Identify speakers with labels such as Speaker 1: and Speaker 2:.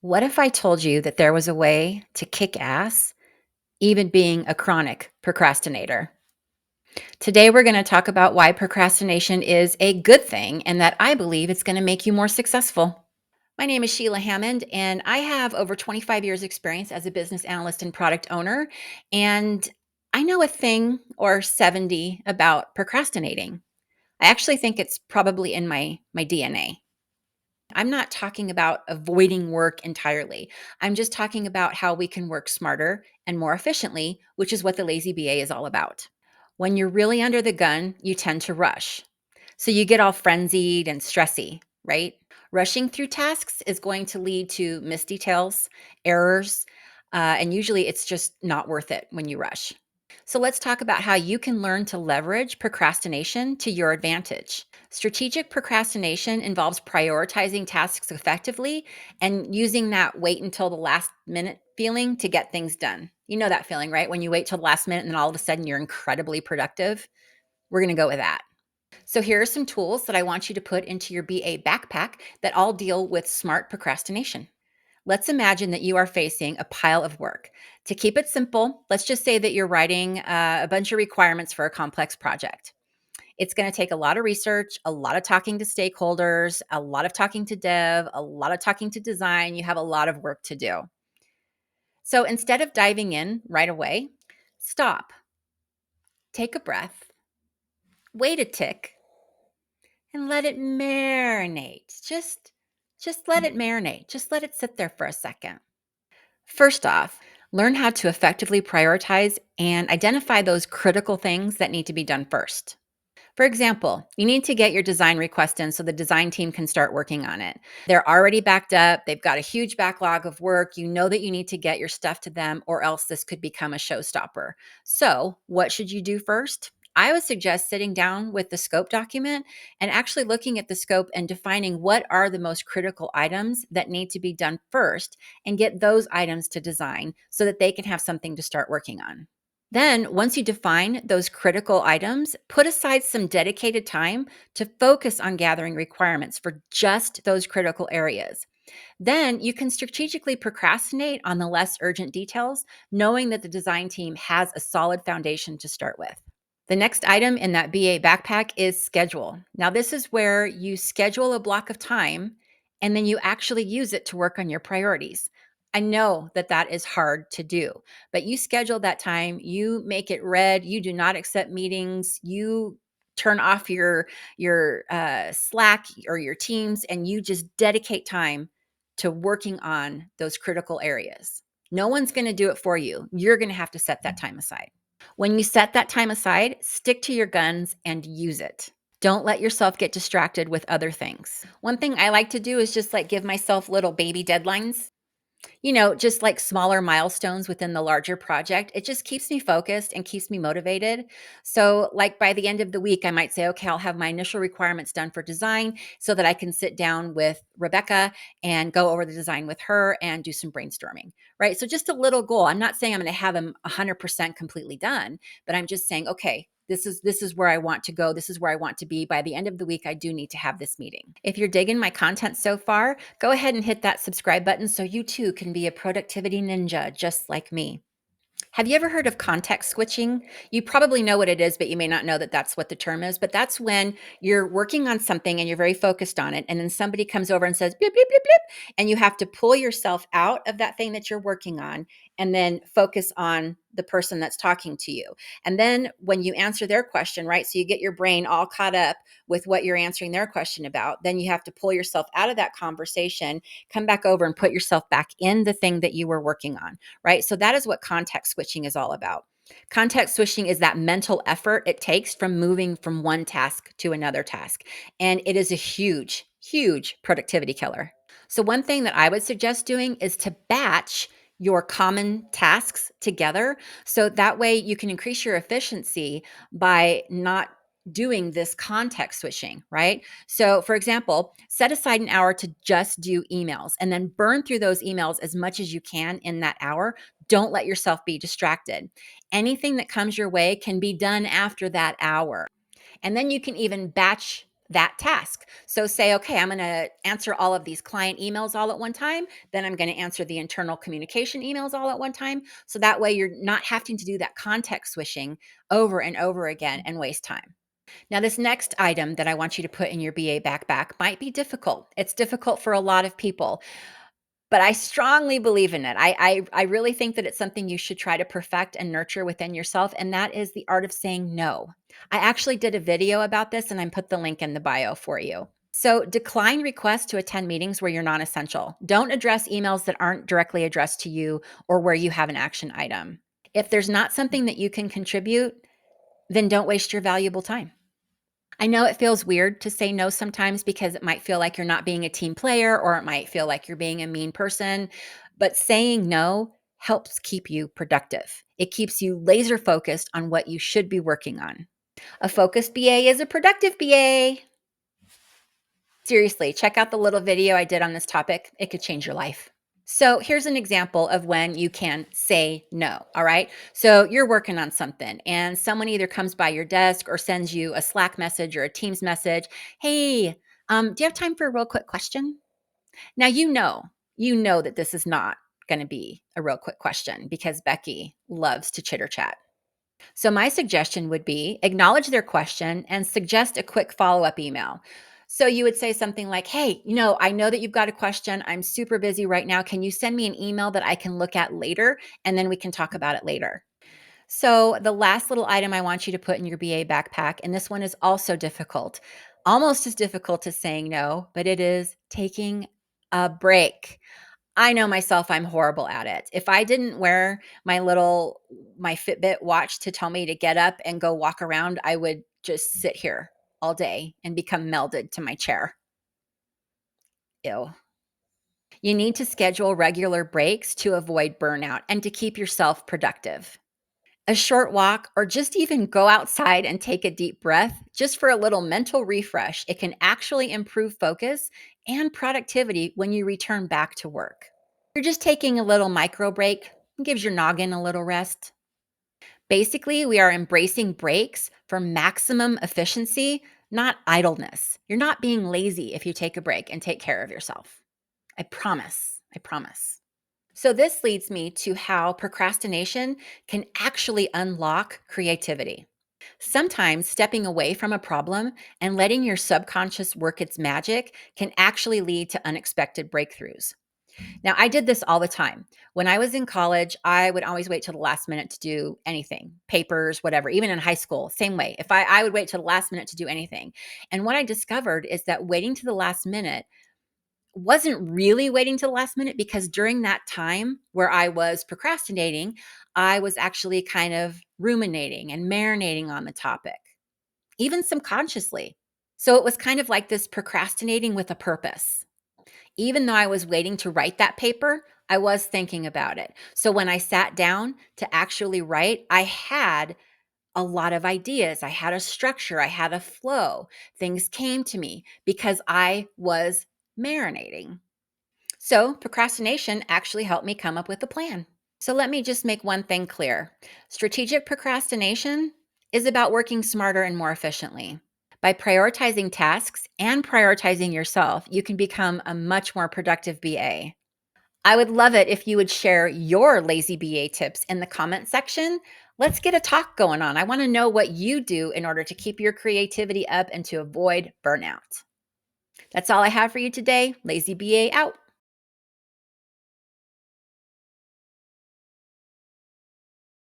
Speaker 1: What if I told you that there was a way to kick ass, even being a chronic procrastinator? Today, we're going to talk about why procrastination is a good thing and that I believe it's going to make you more successful. My name is Sheila Hammond, and I have over 25 years' experience as a business analyst and product owner. And I know a thing or 70 about procrastinating. I actually think it's probably in my DNA. I'm not talking about avoiding work entirely. I'm just talking about how we can work smarter and more efficiently, which is what the lazy BA is all about. When you're really under the gun, you tend to rush. So you get all frenzied and stressy, right? Rushing through tasks is going to lead to missed details, errors, and usually it's just not worth it when you rush. So let's talk about how you can learn to leverage procrastination to your advantage. Strategic procrastination involves prioritizing tasks effectively and using that wait until the last minute feeling to get things done. You know that feeling, right? When you wait till the last minute and then all of a sudden you're incredibly productive. We're going to go with that. So here are some tools that I want you to put into your BA backpack that all deal with smart procrastination. Let's imagine that you are facing a pile of work. To keep it simple, let's just say that you're writing a bunch of requirements for a complex project. It's going to take a lot of research, a lot of talking to stakeholders, a lot of talking to dev, a lot of talking to design. You have a lot of work to do. So instead of diving in right away, stop, take a breath, wait a tick, and let it marinate. Just let it marinate. Just let it sit there for a second. First off, learn how to effectively prioritize and identify those critical things that need to be done first. For example, you need to get your design request in so the design team can start working on it. They're already backed up, they've got a huge backlog of work. You know that you need to get your stuff to them, or else this could become a showstopper. So, what should you do first? I would suggest sitting down with the scope document and actually looking at the scope and defining what are the most critical items that need to be done first and get those items to design so that they can have something to start working on. Then, once you define those critical items, put aside some dedicated time to focus on gathering requirements for just those critical areas. Then you can strategically procrastinate on the less urgent details, knowing that the design team has a solid foundation to start with. The next item in that BA backpack is schedule. Now, this is where you schedule a block of time and then you actually use it to work on your priorities. I know that that is hard to do, but you schedule that time, you make it red, you do not accept meetings, you turn off your Slack or your Teams, and you just dedicate time to working on those critical areas. No one's going to do it for you. You're going to have to set that time aside. When you set that time aside, stick to your guns and use it. Don't let yourself get distracted with other things. One thing I like to do is just like give myself little baby deadlines, just like smaller milestones within the larger project. It just keeps me focused and keeps me motivated. So, like by the end of the week, I might say, okay, I'll have my initial requirements done for design so that I can sit down with Rebecca and go over the design with her and do some brainstorming, right? So, just a little goal. I'm not saying I'm going to have them 100% completely done, but I'm just saying, okay, this is where I want to go. This is where I want to be. By the end of the week, I do need to have this meeting. If you're digging my content so far, go ahead and hit that subscribe button so you too can be a productivity ninja just like me. Have you ever heard of context switching? You probably know what it is, but you may not know that that's what the term is. But that's when you're working on something and you're very focused on it. And then somebody comes over and says, bleep, bleep, bleep, bleep. And you have to pull yourself out of that thing that you're working on and then focus on the person that's talking to you. And then when you answer their question, right? So you get your brain all caught up with what you're answering their question about. Then you have to pull yourself out of that conversation, come back over and put yourself back in the thing that you were working on, right? So that is what context switching is all about. Context switching is that mental effort it takes from moving from one task to another task. And it is a huge, huge productivity killer. So one thing that I would suggest doing is to batch your common tasks together. So that way you can increase your efficiency by not doing this context switching, right? So for example, set aside an hour to just do emails and then burn through those emails as much as you can in that hour. Don't let yourself be distracted. Anything that comes your way can be done after that hour. And then you can even batch that task. So say, okay, I'm going to answer all of these client emails all at one time. Then I'm going to answer the internal communication emails all at one time. So that way you're not having to do that context switching over and over again and waste time. Now, this next item that I want you to put in your BA backpack might be difficult. It's difficult for a lot of people, but I strongly believe in it. I really think that it's something you should try to perfect and nurture within yourself, and that is the art of saying no. I actually did a video about this, and I put the link in the bio for you. So, decline requests to attend meetings where you're non essential. Don't address emails that aren't directly addressed to you or where you have an action item. If there's not something that you can contribute, then don't waste your valuable time. I know it feels weird to say no sometimes because it might feel like you're not being a team player or it might feel like you're being a mean person, but saying no helps keep you productive. It keeps you laser focused on what you should be working on. A focused BA is a productive BA. Seriously, check out the little video I did on this topic. It could change your life. So here's an example of when you can say no. All right. So you're working on something and someone either comes by your desk or sends you a Slack message or a Teams message. Hey, do you have time for a real quick question? Now, you know that this is not going to be a real quick question because Becky loves to chitter chat. So my suggestion would be acknowledge their question and suggest a quick follow-up email. So you would say something like, hey, I know that you've got a question. I'm super busy right now. Can you send me an email that I can look at later? And then we can talk about it later. So the last little item I want you to put in your BA backpack, and this one is also difficult, almost as difficult as saying no, but it is taking a break. I know myself, I'm horrible at it. If I didn't wear my Fitbit watch to tell me to get up and go walk around, I would just sit here all day and become melded to my chair. Ew. You need to schedule regular breaks to avoid burnout and to keep yourself productive. A short walk or just even go outside and take a deep breath just for a little mental refresh. It can actually improve focus and productivity when you return back to work. You're just taking a little micro break, gives your noggin a little rest. Basically, we are embracing breaks for maximum efficiency, not idleness. You're not being lazy if you take a break and take care of yourself. I promise. I promise. So, this leads me to how procrastination can actually unlock creativity. Sometimes stepping away from a problem and letting your subconscious work its magic can actually lead to unexpected breakthroughs. Now, I did this all the time. When I was in college, I would always wait till the last minute to do anything, papers, whatever, even in high school, same way. If I would wait till the last minute to do anything. And what I discovered is that waiting to the last minute wasn't really waiting to the last minute because during that time where I was procrastinating, I was actually kind of ruminating and marinating on the topic, even subconsciously. So it was kind of like this procrastinating with a purpose. Even though I was waiting to write that paper, I was thinking about it. So when I sat down to actually write, I had a lot of ideas. I had a structure, I had a flow. Things came to me because I was marinating. So procrastination actually helped me come up with a plan. So let me just make one thing clear. Strategic procrastination is about working smarter and more efficiently. By prioritizing tasks and prioritizing yourself, you can become a much more productive BA. I would love it if you would share your lazy BA tips in the comment section. Let's get a talk going on. I want to know what you do in order to keep your creativity up and to avoid burnout. That's all I have for you today. Lazy BA out.